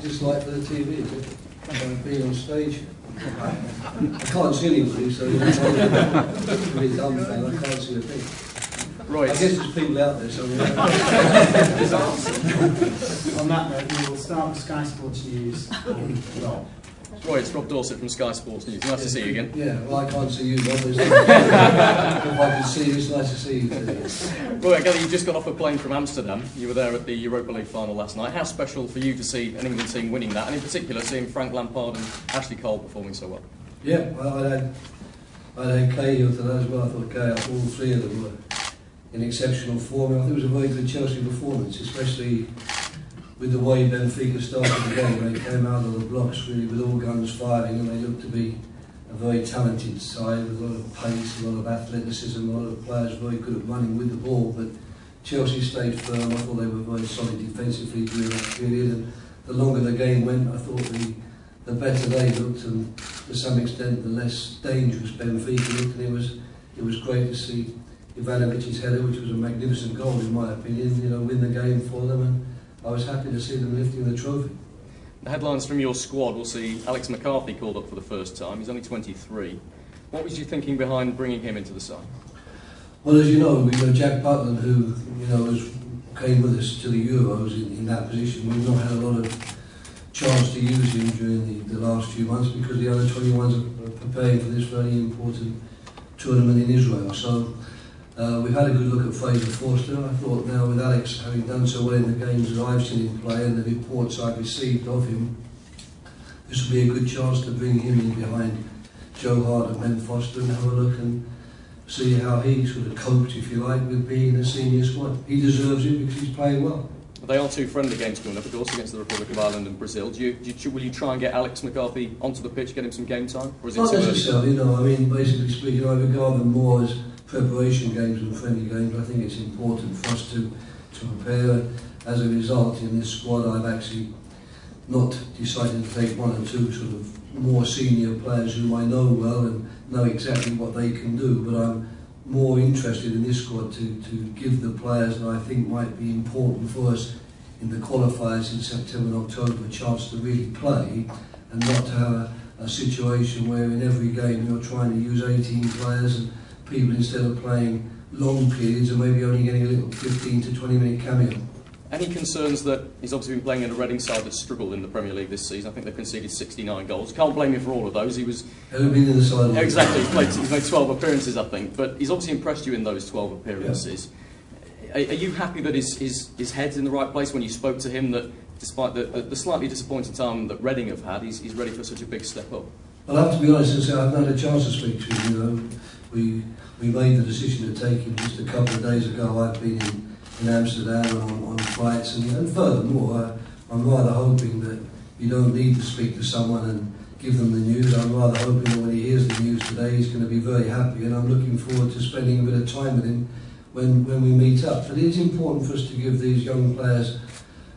just like for the TV, is it? Being on stage. I can't see anybody, so if it's dumb fan, I can't see a thing. Right. I guess there's people out there somewhere. On that note, we will start with Sky Sports News. Roy, it's Rob Dorset from Sky Sports News. Nice to see you again. Yeah, well, I can't see you, Rob. If I can see you, it's nice to see you too. Roy, I gather you just got off a plane from Amsterdam. You were there at the Europa League final last night. How special for you to see an England team winning that, and in particular seeing Frank Lampard and Ashley Cole performing so well? Yeah, I had Cahill today as well. I thought Cahill, all three of them were in exceptional form. I think it was a very good Chelsea performance, especially with the way Benfica started the game. They came out of the blocks really with all guns firing, and they looked to be a very talented side with a lot of pace, a lot of athleticism, a lot of players very good at running with the ball. But Chelsea stayed firm. I thought they were very solid defensively during that period, and the longer the game went, I thought the better they looked, and to some extent the less dangerous Benfica looked. And it was great to see Ivanovic's header, which was a magnificent goal in my opinion, win the game for them, and I was happy to see them lifting the trophy. The headlines from your squad will see Alex McCarthy called up for the first time. He's only 23. What was you thinking behind bringing him into the side? Well, as you know, we know Jack Butland, who came with us to the Euros in that position. We've not had a lot of chance to use him during the last few months because the under 21s are preparing for this very important tournament in Israel. So we've had a good look at Fraser Forster. I thought now with Alex having done so well in the games that I've seen him play and the reports I've received of him, this will be a good chance to bring him in behind Joe Hart and Ben Foster and have a look and see how he sort of coped, if you like, with being in a senior squad. He deserves it because he's playing well. They are two friendly games coming up, of course, against the Republic of Ireland and Brazil. Will you try and get Alex McCarthy onto the pitch, get him some game time? Or is it not too necessarily, no. I mean, basically speaking, I regard them more as preparation games than friendly games. I think it's important for us to prepare. As a result, in this squad, I've actually not decided to take one or two sort of more senior players whom I know well and know exactly what they can do, but I'm more interested in this squad to give the players that I think might be important for us in the qualifiers in September and October a chance to really play, and not to have a situation where in every game you're trying to use 18 players and people, instead of playing long periods, are maybe only getting a little 15 to 20 minute cameo. Any concerns that he's obviously been playing in a Reading side that's struggled in the Premier League this season? I think they've conceded 69 goals. Can't blame him for all of those. He'll been in the side. Exactly. He's made 12 appearances, I think, but he's obviously impressed you in those 12 appearances. Yeah. Are you happy that his head's in the right place when you spoke to him, that despite the slightly disappointing time that Reading have had, he's ready for such a big step up? Well, I have to be honest and say I've not had a chance to speak to him. We made the decision to take him just a couple of days ago. I've been in Amsterdam on flights, and furthermore, I'm rather hoping that you don't need to speak to someone and give them the news. I'm rather hoping that when he hears the news today, he's going to be very happy, and I'm looking forward to spending a bit of time with him when we meet up. But it's important for us to give these young players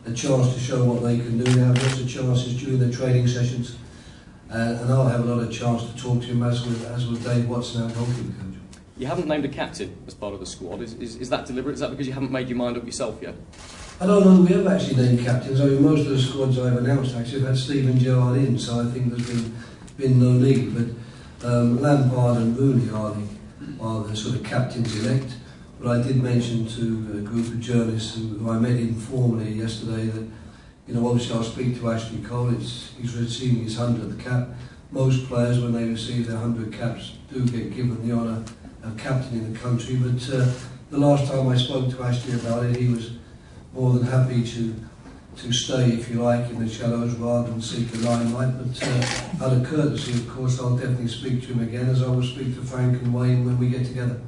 a chance to show what they can do. They have lots of chances during the training sessions, and I'll have a lot of chance to talk to him as with Dave Watson, our goalkeeper coach. You haven't named a captain as part of the squad. Is that deliberate? Is that because you haven't made your mind up yourself yet? I don't know. We have actually named captains. I mean, most of the squads I've announced actually have had Steven Gerrard in, so I think there's been no need. But Lampard and Rooney are the sort of captains elect. But I did mention to a group of journalists who I met informally yesterday that, obviously I'll speak to Ashley Cole. He's receiving his 100th cap. Most players, when they receive their 100 caps, do get given the honour of captaining the country. But the last time I spoke to Ashley about it, he was more than happy to stay, if you like, in the shadows rather than seek the limelight. But out of courtesy, of course, I'll definitely speak to him again, as I will speak to Frank and Wayne when we get together.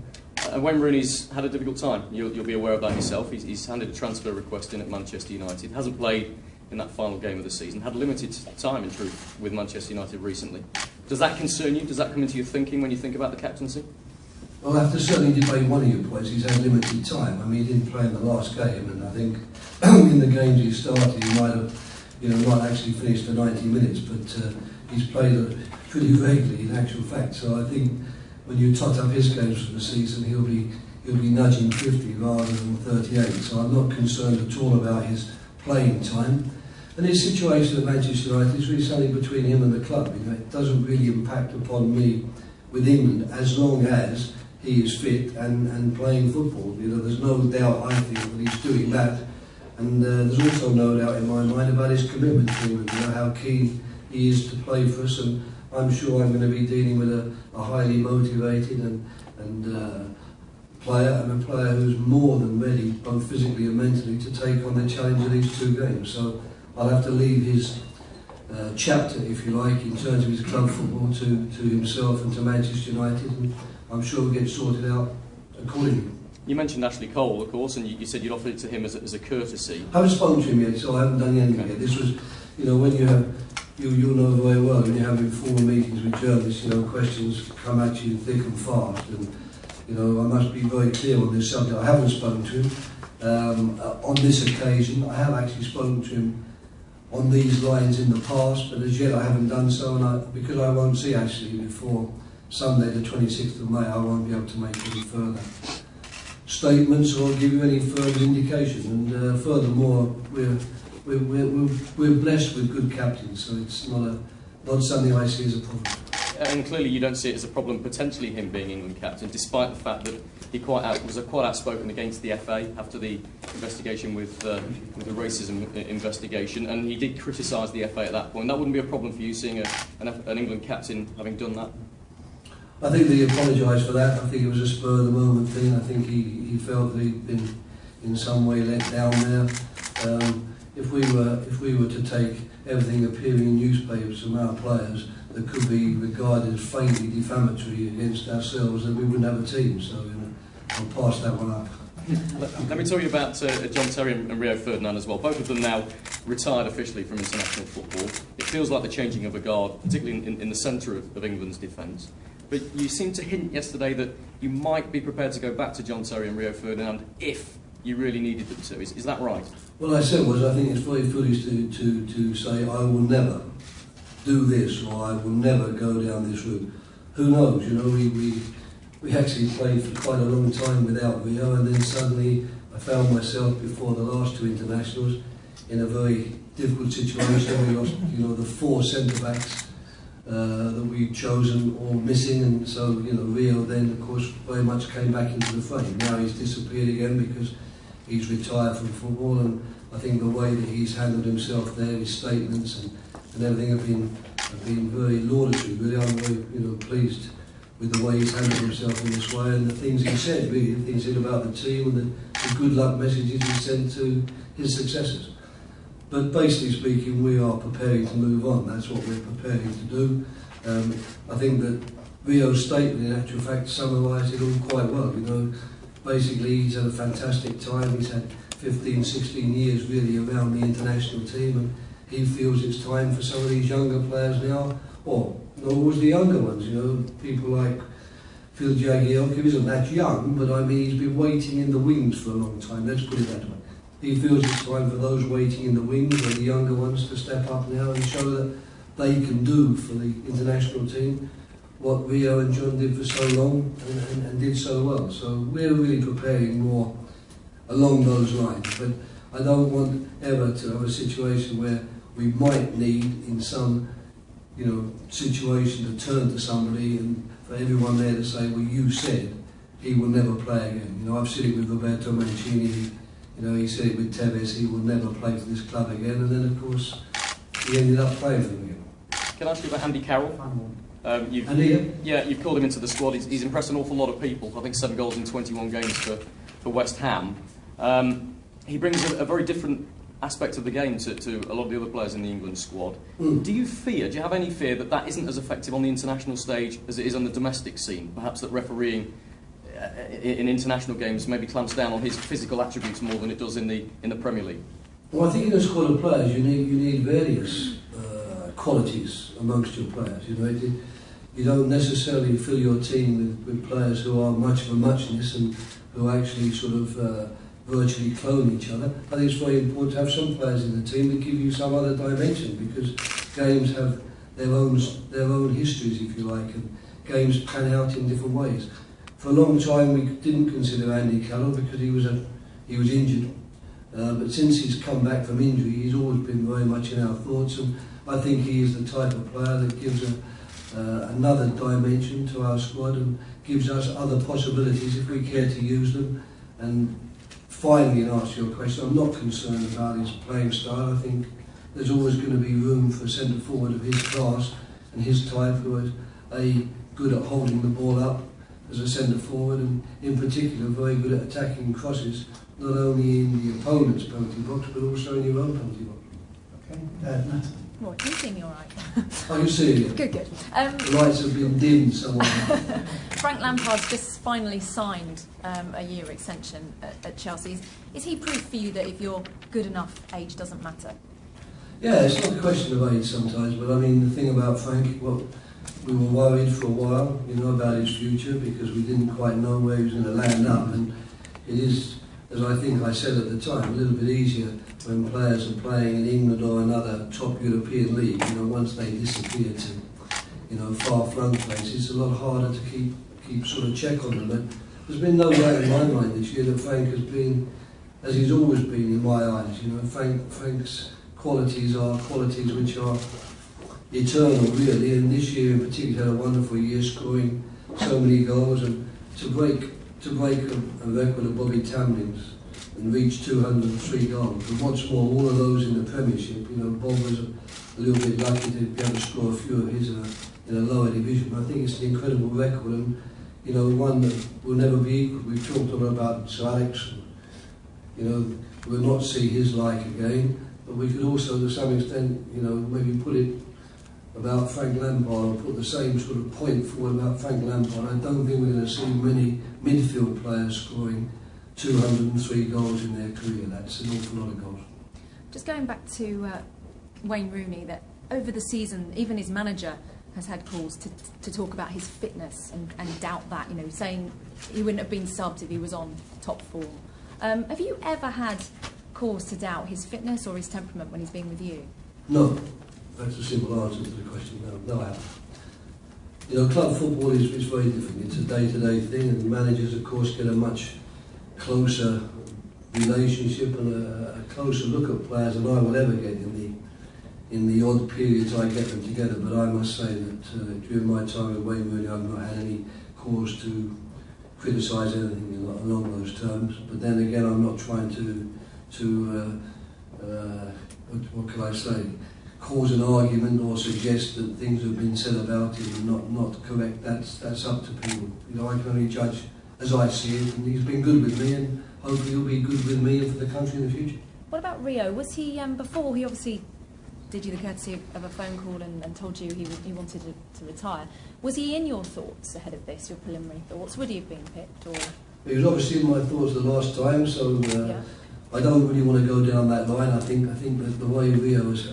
Wayne Rooney's had a difficult time. You'll be aware of that yourself. He's handed a transfer request in at Manchester United. Hasn't played in that final game of the season. Had limited time, in truth, with Manchester United recently. Does that concern you? Does that come into your thinking when you think about the captaincy? Well, I have to certainly debate one of your points. He's had limited time. I mean, he didn't play in the last game, and I think in the games he started, he might have, not actually finished the 90 minutes, but he's played pretty regularly in actual fact. So I think when you tot up his games for the season, he'll be nudging 50 rather than 38. So I'm not concerned at all about his playing time. And his situation at Manchester United is really something between him and the club. You know, it doesn't really impact upon me with England as long as he is fit and playing football. You know, there's no doubt, I think, that he's doing that. And there's also no doubt in my mind about his commitment to England, you know, how keen he is to play for us. And I'm sure I'm going to be dealing with a highly motivated and player, and a player who's more than ready, both physically and mentally, to take on the challenge of these two games. So I'll have to leave his chapter, if you like, in terms of his club football to himself and to Manchester United, and I'm sure we'll get sorted out accordingly. You mentioned Ashley Cole, of course, and you said you'd offered it to him as a courtesy. I haven't spoken to him yet, so I haven't done anything yet. This was, you know, when you have, you'll know very well, when you're having formal meetings with journalists, you know, questions come at you thick and fast, and, you know, I must be very clear on this subject. I haven't spoken to him on this occasion. I have actually spoken to him on these lines in the past, but as yet I haven't done so, and because I won't see Ashley before Sunday the 26th of May, I won't be able to make any further statements or give you any further indication. And furthermore, we're blessed with good captains, so it's not something I see as a problem. And clearly you don't see it as a problem, potentially him being England captain, despite the fact that he was quite outspoken against the FA after the investigation with the racism investigation, and he did criticise the FA at that point. That wouldn't be a problem for you, seeing an England captain having done that? I think that he apologised for that. I think it was a spur of the moment thing. I think he felt that he'd been in some way let down there. If we were to take everything appearing in newspapers from our players that could be regarded as faintly defamatory against ourselves, then we wouldn't have a team. So, you know, I'll pass that one up. Let me tell you about John Terry and Rio Ferdinand as well. Both of them now retired officially from international football. It feels like the changing of a guard, particularly in the centre of England's defence. But you seemed to hint yesterday that you might be prepared to go back to John Terry and Rio Ferdinand if you really needed them to. Is that right? What I said was, I think it's very foolish to say I will never do this or I will never go down this route. Who knows? You know, we actually played for quite a long time without Rio, and then suddenly I found myself before the last two internationals in a very difficult situation. We lost, you know, the four centre backs that we'd chosen all missing, and so, you know, Rio then of course very much came back into the frame. Now he's disappeared again because he's retired from football, and I think the way that he's handled himself there, his statements and everything have been very laudatory. Really, I'm very, you know, pleased with the way he's handled himself in this way, and the things he said, really, the things he said about the team and the good luck messages he sent to his successors. But basically speaking, we are preparing to move on. That's what we're preparing to do. I think that Rio's statement, in actual fact, summarised it all quite well. You know, basically he's had a fantastic time. He's had 15, 16 years really around the international team, and he feels it's time for some of these younger players now, or not always the younger ones. You know, people like Phil Jagielka, who isn't that young, but I mean he's been waiting in the wings for a long time. Let's put it that way. He feels it's time for those waiting in the wings, or the younger ones, to step up now and show that they can do for the international team what Rio and John did for so long and did so well. So we're really preparing more along those lines. But I don't want ever to have a situation where we might need, in some, you know, situation, to turn to somebody and for everyone there to say, well, you said he will never play again. You know, I've seen it with Roberto Mancini. You know, he said it with Tevez, he will never play for this club again, and then of course he ended up playing for them again. Can I ask you about Andy Carroll? You've called him into the squad. He's impressed an awful lot of people. I think 7 goals in 21 games for West Ham. He brings a very different aspect of the game to a lot of the other players in the England squad. Do you have any fear that isn't as effective on the international stage as it is on the domestic scene? Perhaps that refereeing in international games maybe clamps down on his physical attributes more than it does in the Premier League? Well, I think in a squad of players you need various qualities amongst your players. You know, you don't necessarily fill your team with players who are much of a muchness and who actually sort of virtually clone each other. I think it's very important to have some players in the team that give you some other dimension, because games have their own histories, if you like, and games pan out in different ways. For a long time we didn't consider Andy Carroll because he was injured, but since he's come back from injury, he's always been very much in our thoughts, and I think he is the type of player that gives another dimension to our squad and gives us other possibilities if we care to use them. And finally, in answer to your question, I'm not concerned about his playing style. I think there's always going to be room for a centre forward of his class and his type who is good at holding the ball up as a centre forward, and in particular very good at attacking crosses, not only in the opponent's penalty box but also in your own penalty box. Okay, Natalie. Well, you seem all right. Oh, you see it? Good. The lights have been dimmed somewhat. Frank Lampard's just finally signed a year extension at Chelsea. Is he proof for you that if you're good enough, age doesn't matter? Yeah, it's not a question of age sometimes, but I mean, the thing about Frank, well, we were worried for a while, about his future because we didn't quite know where he was going to land up, and it is, as I think I said at the time, a little bit easier when players are playing in England or another top European league. Once they disappear to, far-flung places, it's a lot harder to keep sort of check on them. But there's been no doubt in my mind this year that Frank has been, as he's always been in my eyes. Frank's qualities are qualities which are eternal, really. And this year in particular, had a wonderful year, scoring so many goals, and to break a record of Bobby Tamlin's and reach 203 goals. And what's more, all of those in the Premiership. Bob was a little bit lucky to be able to score a few of his in a lower division. I think it's an incredible record, and one that will never be equal. We've talked a lot about Sir Alex. We'll not see his like again, but we could also, to some extent, maybe put it about Frank Lampard, or put the same sort of point forward about Frank Lampard. I don't think we're going to see many midfield players scoring 203 goals in their career. That's an awful lot of goals. Just going back to Wayne Rooney, that over the season, even his manager has had calls to talk about his fitness and doubt that, saying he wouldn't have been subbed if he was on top form. Have you ever had cause to doubt his fitness or his temperament when he's been with you? No. That's a simple answer to the question. No, I haven't. Club football is very different. It's a day-to-day thing, and managers, of course, get a much closer relationship and a closer look at players than I will ever get in the odd periods I get them together. But I must say that during my time at Wayne Rooney, I've not had any cause to criticise anything along those terms. But then again, I'm not trying to what can I say? Cause an argument or suggest that things have been said about him and not correct. That's up to people. I can only judge as I see it, and he's been good with me, and hopefully he'll be good with me and for the country in the future. What about Rio? Was he, before he obviously did you the courtesy of a phone call and told you he wanted to retire, was he in your thoughts ahead of this, your preliminary thoughts? Would he have been picked? Or? He was obviously in my thoughts the last time, so Yeah. I don't really want to go down that line. I think that the way Rio has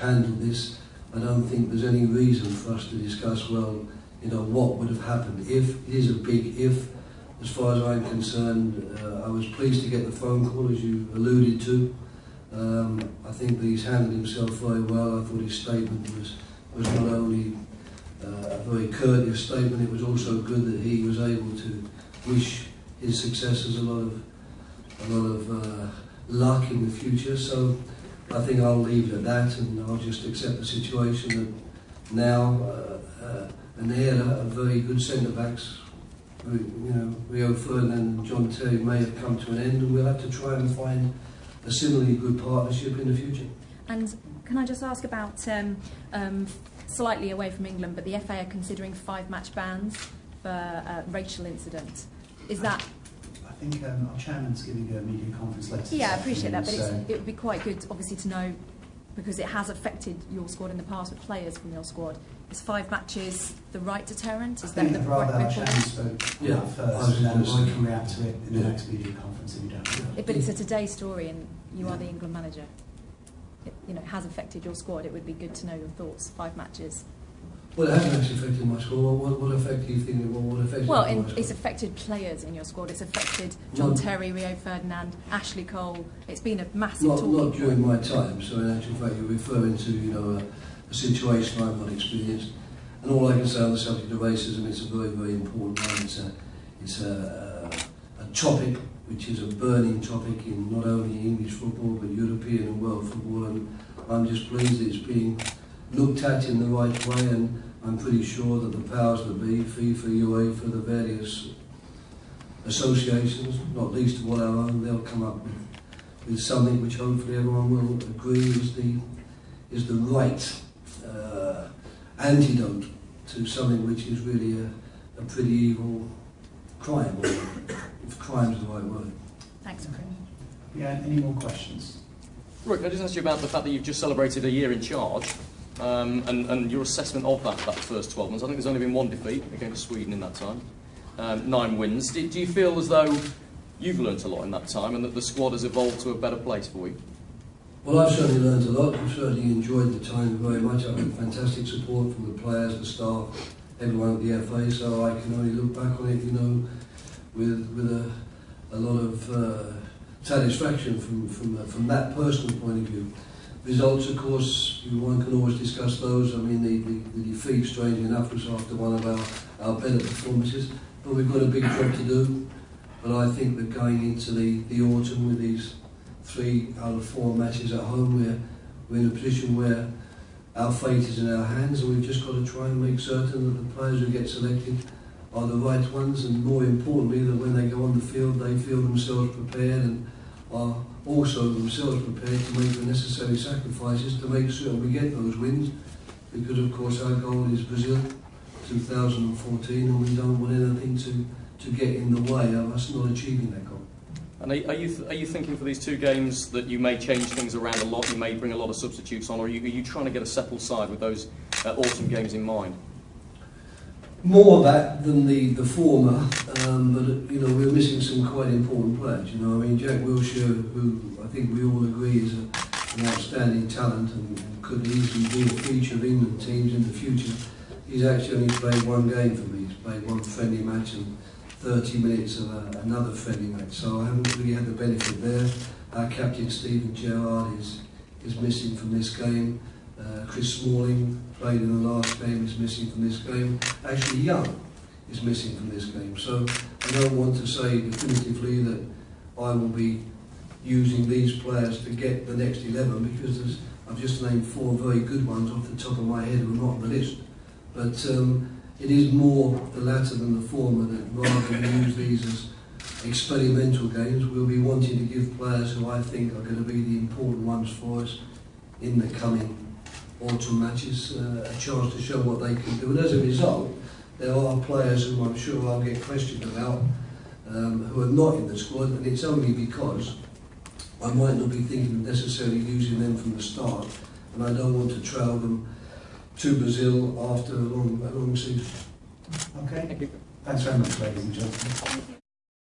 handled this, I don't think there's any reason for us to discuss, what would have happened if. It is a big if. As far as I'm concerned, I was pleased to get the phone call, as you alluded to. I think that he's handled himself very well. I thought his statement was not only a very courteous statement, it was also good that he was able to wish his successors a lot of luck in the future. So I think I'll leave it at that, and I'll just accept the situation that now an era of very good centre-backs, Rio Ferdinand and John Terry, may have come to an end, and we'll have to try and find a similarly good partnership in the future. And can I just ask about, slightly away from England, but the FA are considering 5-match bans for racial incident. Is that... I think our chairman's giving a media conference later. Yeah, I appreciate that, but it would be quite good, obviously, to know, because it has affected your squad in the past with players from your squad. Is 5 matches the right deterrent? Is that the right our report? chairman spoke first, and then I can react to it in the next media conference if you don't. But it's a Today story, and you are the England manager. It has affected your squad. It would be good to know your thoughts. 5 matches. Well, it hasn't actually affected my squad. What effect do you think? What affected Well, my squad? it's affected players in your squad. It's affected John Terry, Rio Ferdinand, Ashley Cole. It's been a massive talking Not point. during my time. So in actual fact, you're referring to a situation I've not experienced. And all I can say on the subject of racism, it's a very, very important one. It's a topic which is a burning topic in not only English football but European and world football, and I'm just pleased that it's being looked at in the right way, and I'm pretty sure that the powers that be, FIFA, UEFA, the various associations, not least of all our own, they'll come up with something which hopefully everyone will agree is the right antidote to something which is really a pretty evil crime, or if crime is the right word. Thanks, Chris. Yeah, any more questions? Rick, I just asked you about the fact that you've just celebrated a year in charge, and your assessment of that first 12 months. I think there's only been one defeat against Sweden in that time, 9 wins. Do you feel as though you've learnt a lot in that time and that the squad has evolved to a better place for you? Well, I've certainly learned a lot. I've certainly enjoyed the time very much. I've had fantastic support from the players, the staff, everyone at the FA, so I can only look back on it, with a lot of satisfaction from that personal point of view. Results, of course, one can always discuss those. I mean, the defeat, strangely enough, was after one of our better performances, but we've got a big job to do. But I think that going into the autumn with these 3 out of 4 matches at home, we're in a position where our fate is in our hands, and we've just got to try and make certain that the players who get selected are the right ones, and more importantly, that when they go on the field, they feel themselves prepared and are also themselves prepared to make the necessary sacrifices to make sure we get those wins, because of course our goal is Brazil 2014, and we don't want anything to get in the way of us not achieving that goal. And are you thinking for these 2 games that you may change things around a lot, you may bring a lot of substitutes on, or are you trying to get a settled side with those autumn games in mind? More of that than the former, but we're missing some quite important players. I mean, Jack Wilshere, who I think we all agree is an outstanding talent and could easily be a feature of England teams in the future. He's actually only played 1 game for me. He's played 1 friendly match and 30 minutes of another friendly match, so I haven't really had the benefit there. Our captain Stephen Gerrard is missing from this game. Chris Smalling played in the last game, is missing from this game. Ashley Young is missing from this game, so I don't want to say definitively that I will be using these players to get the next 11, because I've just named 4 very good ones off the top of my head who are not on the list. But it is more the latter than the former, that rather than use these as experimental games, we'll be wanting to give players who I think are going to be the important ones for us in the coming autumn matches a chance to show what they can do. And as a result, there are players who I'm sure I'll get questioned about who are not in the squad, and it's only because I might not be thinking of necessarily using them from the start, and I don't want to trail them to Brazil after a long season. Okay. Thank you. Thanks very much, ladies and gentlemen.